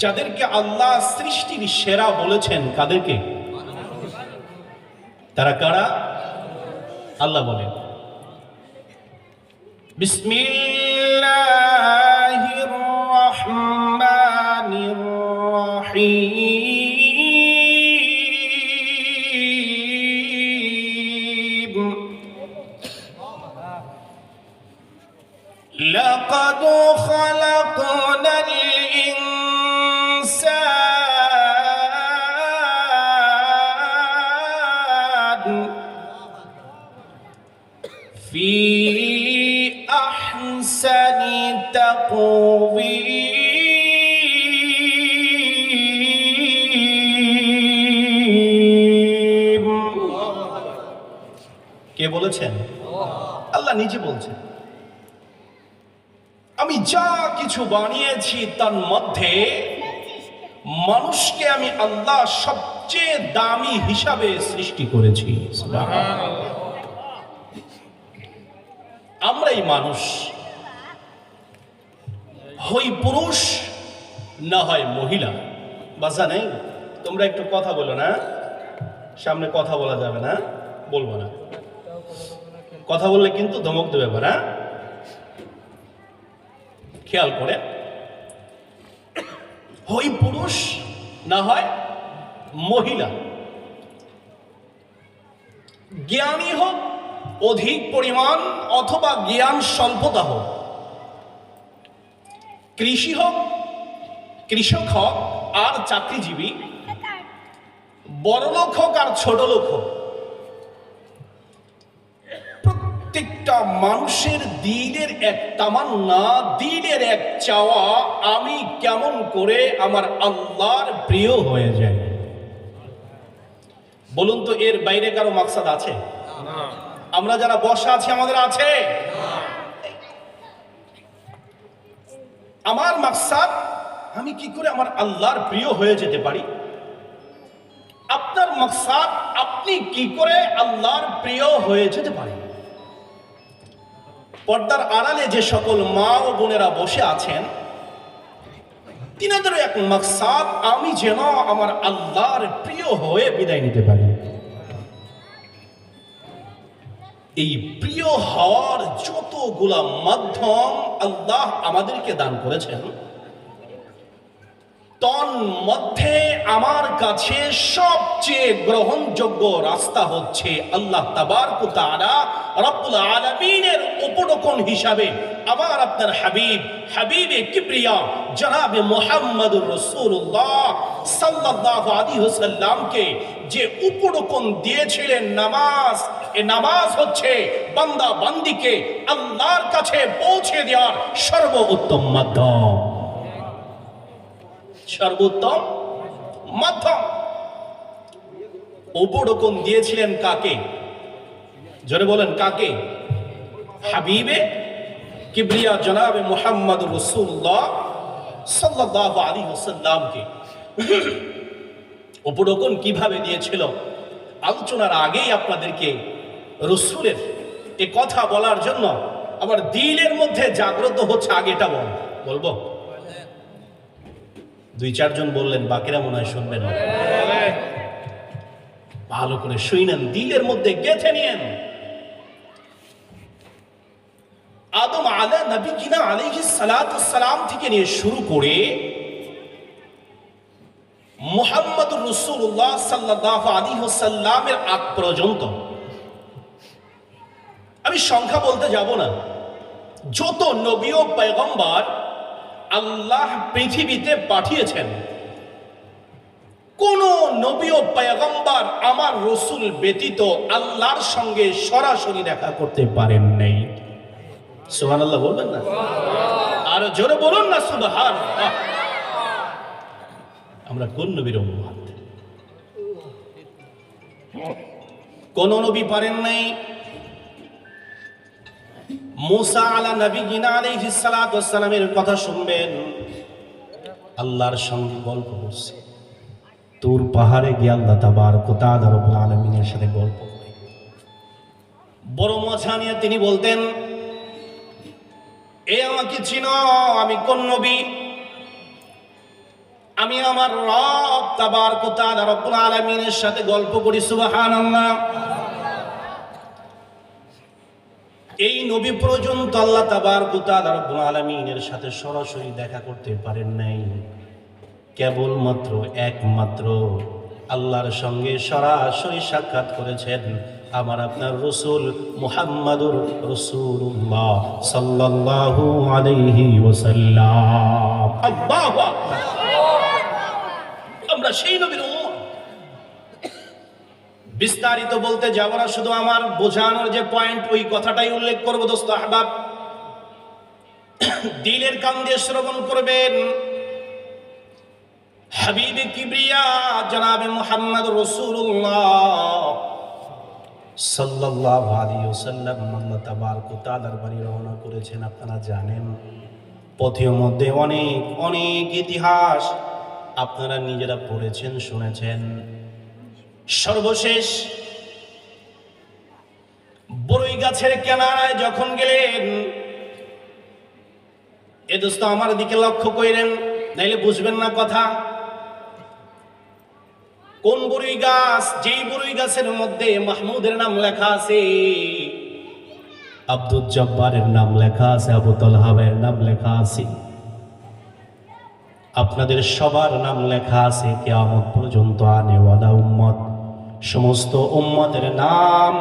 যাদেরকে আল্লাহ সৃষ্টির সেরা বলেছেন, কাদেরকে? তারা কারা? আল্লাহ বলেন, বিসমিল্লাহির রহমানির রহিম। লাকাদ খালাকনাল ইনসানা ফি আহসানি তাকওয়ীম। কে বলেছেন? আল্লাহ নিজে বলছেন, আমি যা কিছু বানিয়েছি তার মধ্যে মানুষকে আমি আল্লাহ সবচেয়ে দামি হিসাবে সৃষ্টি করেছি। আমরাই মানুষ, হই পুরুষ না হয় মহিলা। বাসা নেই, তোমরা একটু কথা বলো না, সামনে কথা বলা যাবে না, বলবো না। কথা বললে কিন্তু ধমক দেবে না, খেয়াল করে। হই পুরুষ না হয় মহিলা, জ্ঞানী হোক অধিক পরিমাণ অথবা জ্ঞান স্বল্পতা হোক, কৃষি হোক, কৃষক হোক আর চাকরিজীবী, বড়লোক হোক আর ছোট লোক হোক, প্রত্যেকটা মানুষের দিলের এক তামান্না, দিলের এক চাওয়া, আমি কেমন করে আমার আল্লাহর প্রিয় হয়ে যায়। বলুন তো, এর বাইরে কারো মাকসাদ আছে? আমরা যারা বসা আছি আমাদের আছে? আমার মাকসাদ আমি কি করে আমার আল্লাহর প্রিয় হয়ে যেতে পারি। আপনার মাকসাদ আপনি কি করে আল্লাহর প্রিয় হয়ে যেতে পারেন। পর্দার আড়ালে যে সকল মা ও বোনেরা বসে আছেন, তিনাদেরও এক মাকসাদ, আমি যেন আমার আল্লাহর প্রিয় হয়ে বিদায় নিতে পারি। এই প্রিয় হওয়ার যতগুলা মাধ্যম আল্লাহ আমাদেরকে দান করেছেন, তন্মধ্যে আমার কাছে সবচেয়ে গ্রহণযোগ্য রাস্তা হচ্ছে আল্লাহ তাবারক ওয়া তাআলা রব্বুল আলামিনের উপঢৌকন হিসাবে আমার আপনার হাবিবে কিবরিয়া জনাবে মুহাম্মদুর রাসূলুল্লাহ সাল্লাল্লাহু আলাইহি ওয়াসাল্লামকে যে উপঢৌকন দিয়েছিলেন নামাজ, এই নামাজ হচ্ছে বান্দা বান্দিকে আল্লাহর কাছে পৌঁছে দেওয়ার সর্বোত্তম মাধ্যম। সর্বোত্তম মাধ্যম। উপঢৌকন দিয়েছিলেন কাকে? জোরে বলেন, কাকে? হাবিবে কিবরিয়া জনাবে মুহাম্মদুর রাসূলুল্লাহ সাল্লাল্লাহু আলাইহি ওয়াসাল্লামকে। উপঢৌকন কিভাবে দিয়েছিল আলোচনার আগেই আপনাদেরকে রাসূলের এই কথা বলার জন্য আমার দিলের মধ্যে জাগ্রত হচ্ছে। আগেটা বলবো, দুই চারজন বললেন, বাকিরা মনে হয় শুনবেন। ভালো করে শুনেন, দিলের মধ্যে গেঁথে নিয়েন। আদম আলাইহিস সালাতু ওয়াস সালাম থেকে নিয়ে শুরু করে মুহাম্মদুর রাসূলুল্লাহ সাল্লাল্লাহু আলাইহি ওয়াসাল্লামের আগ পর্যন্ত, আমি সংখ্যা বলতে যাব না, যত নবী ও পয়গম্বর আল্লাহ পৃথিবীতে পাঠিয়েছেন, কোন নবী ও পয়গম্বর আমার রাসূল ব্যতীত আল্লাহর সঙ্গে সরাসরি দেখা করতে পারেন নাই। সুবহানাল্লাহ বলবেন না? আর জোরে বলুন না সুবহানাল্লাহ। আমরা কোন নবীর উম্মত? কোন নবী পারেন নাই। মুসা আলা নবিয়িনা আলাইহিস সালাতু ওয়াস সালামের কথা শুনবেন, আল্লাহর সঙ্গে গল্প করছে। তুর পাহাড়ে গিয়ে আল্লাহ তাবারক ওয়া তাআলা রব্বুল আলামিনের সাথে গল্প করে বড় মজা নিয়ে তিনি বলতেন, এ আমাকে চিনো, আমি কোন নবী? আমি আমার রব তাবারক ওয়া তাআলা রব্বুল আলামিনের সাথে গল্প করি, সুবহানাল্লাহ। এই নবী পর্যন্ত আল্লাহ তাবারক ওয়া তাআলা রব্বুল আলামিনের সাথে সরাসরি দেখা করতে পারেন নাই, কেবলমাত্র একমাত্র আল্লাহর সঙ্গে সরাসরি সাক্ষাৎ করেছেন আমার আপনার রাসূল মুহাম্মাদুর রাসূলুল্লাহ সাল্লাল্লাহু আলাইহি ওয়াসাল্লাম। আল্লাহু আকবার। আমরা সেই নবীর উম্মত। বিস্তারিত বলতে যাব না, শুধু আমার বোঝানোর যে পয়েন্ট ওই কথাটাই উল্লেখ করব। দোস্ত আহবাব, দিলের কান দিয়ে শ্রবণ করবেন। হাবিবে কিবরিয়া জনাবে মুহাম্মদ রাসূলুল্লাহ সাল্লাল্লাহু আলাইহি ওয়াসাল্লাম আল্লাহ তাবারক ওয়া তাআলার বাড়ি রওনা করেছেন। আপনারা জানেন পথের মধ্যে অনেক অনেক ইতিহাস আপনারা নিজেরা পড়েছেন, শুনেছেন। সর্বশেষ বড়ই গাছের কিনারায় যখন গেলেন, এ দোস্ত আমার দিকে লক্ষ্য করেন, নাইলে বুঝবেন না কথা। কোন বড়ই গাছ? যেই বড়ই গাছের মধ্যে মাহমুদের নাম লেখা আছে, আব্দুল জব্বারের নাম লেখা আছে, আবু তালহাবের নাম লেখা আছে, আপনাদের সবার নাম লেখা আছে, কিয়ামত পর্যন্ত আনেওয়ালা উম্মত সমস্ত উম্মতের নাম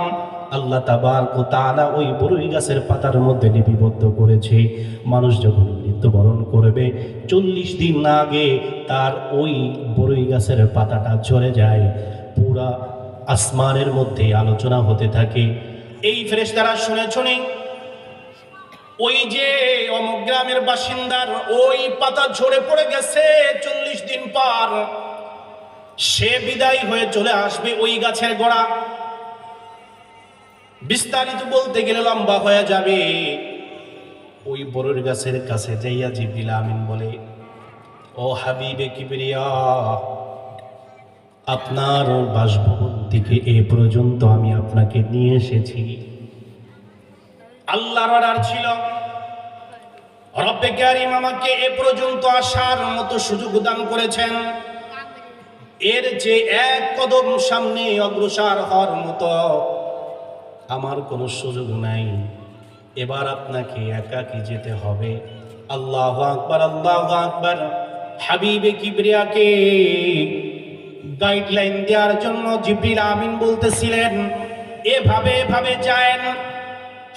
আল্লাহ তাবারক ওয়া তাআলা ওই বড়ই গাছের পাতার মধ্যে লিপিবদ্ধ করেছে। মানুষ যখন মৃত্যুবরণ করবে 40 দিন আগে তার ওই বড়ই গাছের পাতাটা ঝরে যায়। পুরা আসমানের মধ্যে আলোচনা হতে থাকে। এই ফেরেশতারা শুনে ওই যে অমুক গ্রামের বাসিন্দার ওই পাতা ঝরে পড়ে গেছে 40 দিন পর, সে বিদায় হয়ে চলে আসবে ওই গাছের গোড়া। বিস্তারিত বলতে গেলে লম্বা হয়ে যাবে। ওই বড়ই গাছের কাছে যাইয়া জিবরিল আমিন বলে, ও হাবিবে কিবরিয়া, আপনার বাসভবন থেকে এ পর্যন্ত আমি আপনাকে নিয়ে এসেছি। আল্লাহর অর্ডার ছিল, রব্বে কারীম আমাকে এ পর্যন্ত আসার মতো সুযোগ দান করেছেন। এর যে এক কদম সামনে অগ্রসর হওয়ার মতো আমার কোনো সুযোগ নাই। এবার আপনাকে একাকী যেতে হবে। আল্লাহু আকবার, আল্লাহু আকবার। হাবিবে কিবরিয়াকে গাইডলাইন দেওয়ার জন্য জিবরিল আমিন বলতেছিলেন, এভাবে এভাবে যায়েন।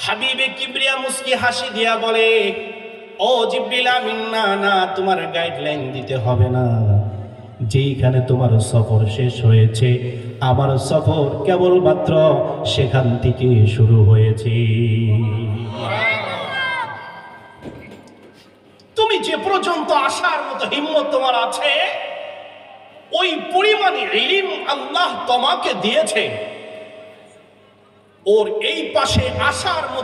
হাবিবে কিবরিয়া মুস্কি হাসি দিয়া বলে, ও জিবরিল আমিন, না না, তোমার গাইডলাইন দিতে হবে না। যেইখানে তোমার সফর শেষ হয়েছে, আমার সফর কেবলমাত্র সেখান থেকে শুরু হয়েছে। তুমি যে পর্যন্ত আসার মতো হিম্মত তোমার আছে, ওই পরিমাণে ইলম আল্লাহ তোমাকে দিয়েছে। ওর এই পাশে আসার মতো